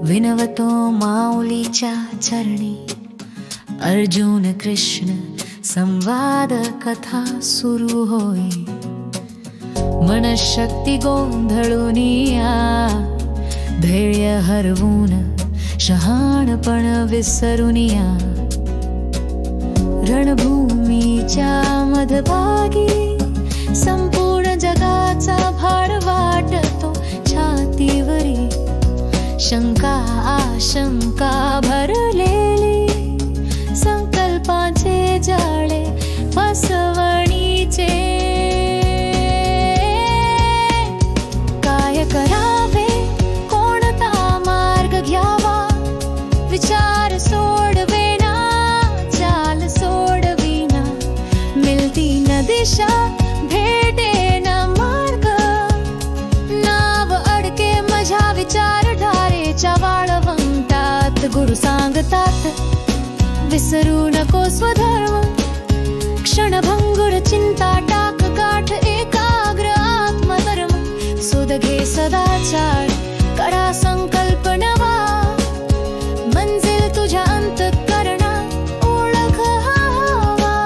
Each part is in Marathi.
विनवतो माऊलीच्या चरणी अर्जुन कृष्ण संवाद कथा सुरू होई। मनशक्ती गोंधळुनिया धैर्य हरवून शहाणपण विसरुनिया रणभूमीच्या मध्यभागी संपूर्ण जगाचा भार वाटतो छातीवरी। शंका आशंका भरलेली संकल्पांचे जाळे फसवणीचे। काय करावे कोणता मार्ग घ्यावा विचार सोडवेना चाल सोडविना मिळती न दिशा भेटे न मार्ग नाव अडके माझ्या विचार वाळवंटात। गुरु सांगतात विसरू नको स्वधर्म क्षणभंगुर चिंता टाक गाठ एकाग्र आत्मधर्म। शोध घे सदाचार करा संकल्प नवा मंजिल तुझ्या अंतःकरणा ओळख हवा।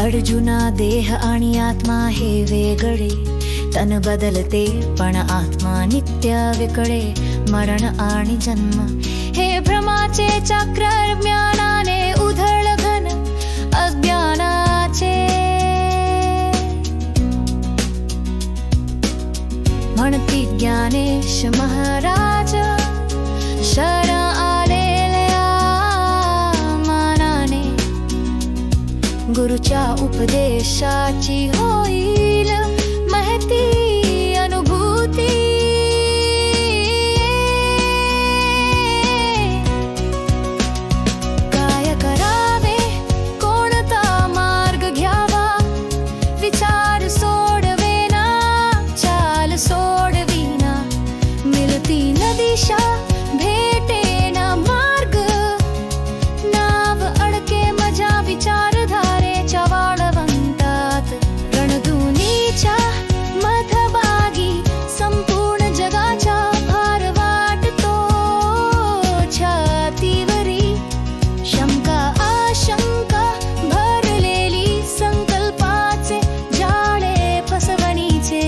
अर्जुना देह आणि आत्मा हे वेगळे तन बदलते पण आत्मा नित्य विकळे। मरण आणि जन्म हे भ्रमाचे चक्र ज्ञानाने उधळ घन अज्ञानाचे। म्हणती ज्ञानेश महाराज शरण आलेल्या मानाने गुरुच्या उपदेशाची होईल महती अनुभूती। काय करावे कोणता मार्ग घ्यावा विचार सोडवेना चाल सोडविना मिळती न दिशा भेटे न मार्ग नाव अडके माझ्या विचारधारेच्या वाळवंटात। रणधुनीच्या मध्यभागी संपूर्ण जगाचा भार वाटतो छातीवरी। शंका आशंका भरलेली संकल्पाचे जाळे फसवणीचे।